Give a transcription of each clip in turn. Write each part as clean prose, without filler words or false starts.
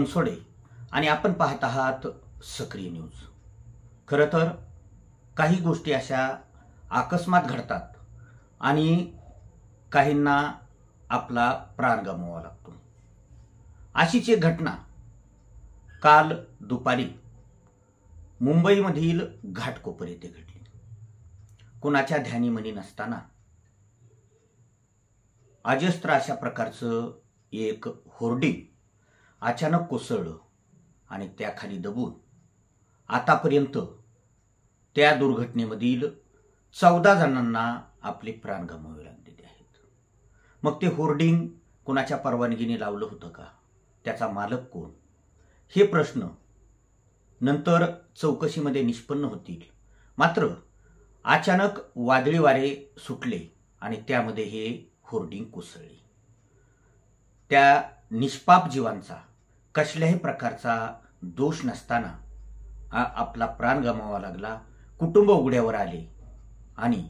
बनसोडे आणि आपण पाहत आहात सक्रिय न्यूज। खरं तर काही गोष्टी अशा अकस्मात घडतात आणि काहींना आपला प्राण गमवावा लागतो। अशीच एक घटना काल दुपारी मुंबईमधील घाटकोपर येथे घडली। कुणाच्या ध्यानीमनी नसताना अजस्त्र अशा प्रकारचं एक होर्डिंग अचानक कोसळलं आणि त्याखाली दबून आतापर्यंत त्या दुर्घटनेमधील 14 जणांना आपले प्राण गमवावे लागलेले आहेत। मग ते होर्डिंग कुणाच्या परवानगीने लावलं होतं का? त्याचा मालक कोण? हे प्रश्न नंतर चौकशीमध्ये निष्पन्न होतील। मात्र अचानक वादळी वारे सुटले आणि त्यामध्ये हे होर्डिंग कोसळले। त्या निष्पाप जीवांचा कसल्याही प्रकारचा दोष नसताना आपला प्राण गमवावा लागला। कुटुंब उघड्यावर आले आणि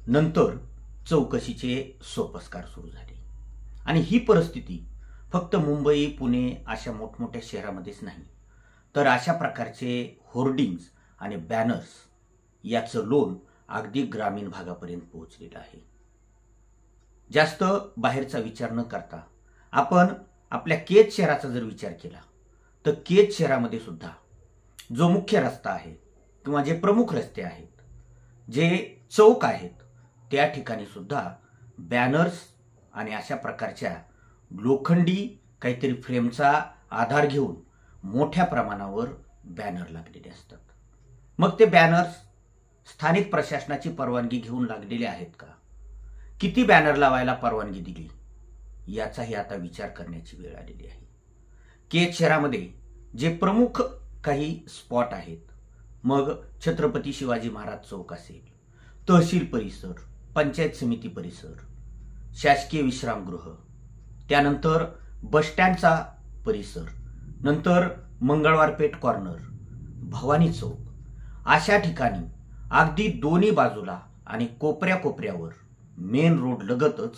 नंतर चौकशीचे सोपस्कार सुरू झाले। आणि ही परिस्थिती फक्त मुंबई, पुणे अशा मोठमोठ्या शहरामध्येच नाही, तर अशा प्रकारचे होर्डिंग्स आणि बॅनर्स याचं लोन अगदी ग्रामीण भागापर्यंत पोहोचलेलं आहे। जास्त बाहेरचा विचार न करता आपण आपल्या केज शहराचा जर विचार केला तर केज शहरामध्ये सुद्धा जो मुख्य रस्ता आहे किंवा जे प्रमुख रस्ते आहेत, जे चौक आहेत, त्या ठिकाणी सुद्धा बॅनर्स आणि अशा प्रकारच्या लोखंडी काहीतरी फ्रेमचा आधार घेऊन मोठ्या प्रमाणावर बॅनर लागलेले असतात। मग ते बॅनर्स स्थानिक प्रशासनाची परवानगी घेऊन लागलेले आहेत का? किती बॅनर लावायला परवानगी दिली याचाही आता विचार करण्याची वेळ आलेली आहे। केज शहरामध्ये जे प्रमुख काही स्पॉट आहेत, मग छत्रपती शिवाजी महाराज चौक असेल, तहसील परिसर, पंचायत समिती परिसर, शासकीय विश्रामगृह, त्यानंतर बसस्टँडचा परिसर, नंतर मंगळवार पेठ कॉर्नर, भवानी चौक, अशा ठिकाणी अगदी दोन्ही बाजूला आणि कोपऱ्या कोपऱ्यावर मेन रोड लगतच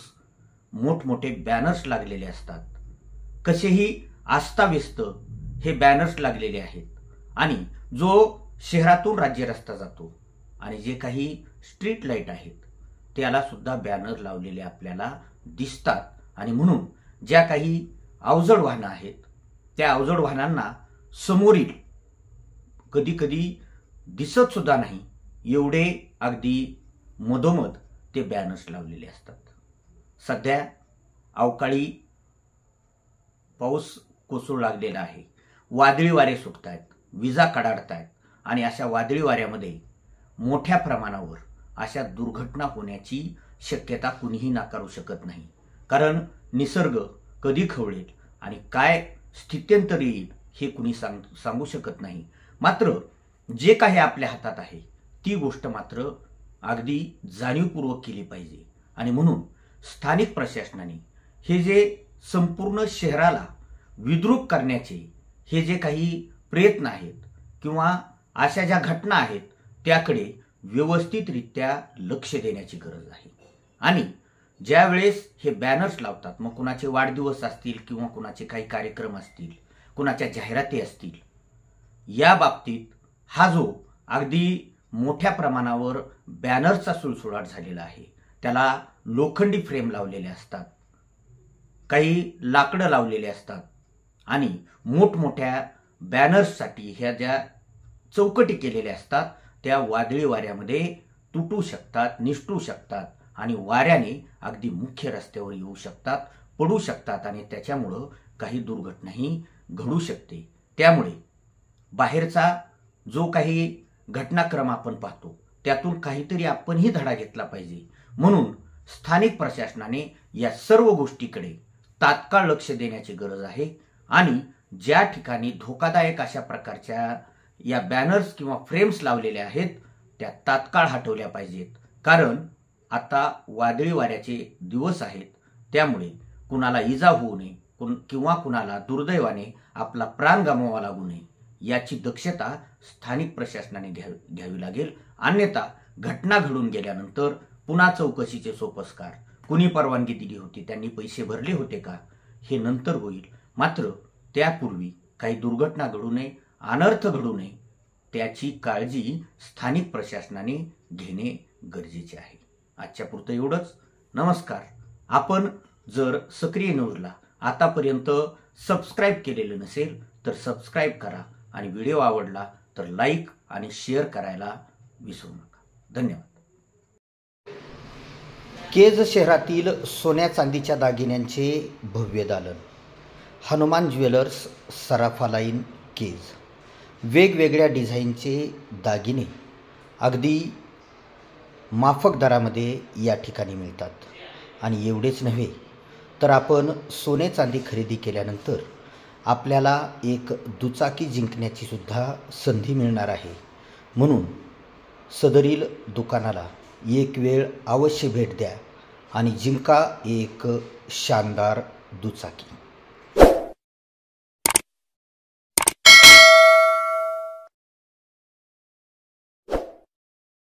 मोठमोठे बॅनर्स लागलेले असतात। कसेही अस्ताव्यस्त हे बॅनर्स लागलेले आहेत आणि जो शहरातून राज्य रस्ता जातो आणि जे काही स्ट्रीट लाईट आहेत त्याला सुद्धा बॅनर लावलेले आपल्याला दिसतात। आणि म्हणून ज्या काही अवजड वाहनं आहेत त्या अवजड वाहनांना समोरील कधी कधी दिसत सुद्धा नाही एवढे अगदी मधोमध ते बॅनर्स लावलेले असतात। सध्या अवकाळी पाऊस कोसळू लागलेला आहे, वादळी वारे सुटतायत, विजा कडाडतायत आणि अशा वादळी वाऱ्यामध्ये मोठ्या प्रमाणावर अशा दुर्घटना होण्याची शक्यता कुणीही नाकारू शकत नाही। कारण निसर्ग कधी खवळेल आणि काय स्थित्यंतर येईल हे कुणी सांगू शकत नाही। मात्र जे काही आपल्या हातात आहे ती गोष्ट मात्र अगदी जाणीवपूर्वक केली पाहिजे। आणि म्हणून स्थानिक प्रशासनाने हे जे संपूर्ण शहराला विद्रूप करण्याचे हे जे काही प्रयत्न आहेत किंवा अशा ज्या घटना आहेत त्याकडे व्यवस्थितरित्या लक्ष देण्याची गरज आहे। आणि ज्या वेळेस हे बॅनर्स लावतात, मग कुणाचे वाढदिवस असतील किंवा कुणाचे काही कार्यक्रम असतील, कुणाच्या जाहिराती असतील, या बाबतीत हा जो अगदी मोठ्या प्रमाणावर बॅनरचा सुळसुळाट झालेला आहे, त्याला लोखंडी फ्रेम लावलेले असतात, काही लाकडं लावलेले असतात आणि मोठमोठ्या बॅनर्ससाठी ह्या ज्या चौकटी केलेल्या असतात त्या वादळी वाऱ्यामध्ये तुटू शकतात, निसटू शकतात आणि वाऱ्याने अगदी मुख्य रस्त्यावर येऊ शकतात, पडू शकतात आणि त्याच्यामुळं काही दुर्घटनाही घडू शकते। त्यामुळे बाहेरचा जो काही घटनाक्रम आपण पाहतो त्यातून काहीतरी आपणही धडा घेतला पाहिजे। म्हणून स्थानिक प्रशासनाने या सर्व गोष्टीकडे तात्काळ लक्ष देण्याची गरज आहे आणि ज्या ठिकाणी धोकादायक अशा प्रकारच्या या बॅनर्स किंवा फ्रेम्स लावलेल्या आहेत त्या तात्काळ हटवल्या पाहिजेत। कारण आता वादळी वाऱ्याचे दिवस आहेत, त्यामुळे कुणाला इजा होऊ नये किंवा कुणाला दुर्दैवाने आपला प्राण गमवावा लागू नये याची दक्षता स्थानिक प्रशासनाने घ्यावी लागेल। अन्यथा घटना घडून गेल्यानंतर पुन्हा चौकशीचे सोपस्कार, कुणी परवानगी दिली होती, त्यांनी पैसे भरले होते का, हे नंतर होईल। मात्र त्यापूर्वी काही दुर्घटना घडू नये, अनर्थ घडू नये, त्याची काळजी स्थानिक प्रशासनाने घेणे गरजेचे आहे. आजच्या पुरतं एवढंच. नमस्कार. आपण जर सक्रिय न्यूजला आतापर्यंत सबस्क्राईब केलेलं नसेल तर सबस्क्राईब करा आणि व्हिडिओ आवडला तर लाईक आणि शेअर करायला विसरू नका. धन्यवाद. केज शहरातील सोन्या चांदीच्या दागिन्यांचे भव्य दालन. हनुमान ज्वेलर्स, सराफा लाईन, केज. वेगवेगळ्या डिझाईनचे दागिने अगदी माफक दरामध्ये या ठिकाणी मिळतात. आणि एवढेच नव्हे तर आपण सोने चांदी खरेदी केल्यानंतर आपल्याला एक दुचाकी जिंकण्याची सुद्धा संधी मिळणार आहे. म्हणून सदरील दुकानाला एक वेळ अवश्य भेट द्या आणि जिंका एक शानदार दुचाकी.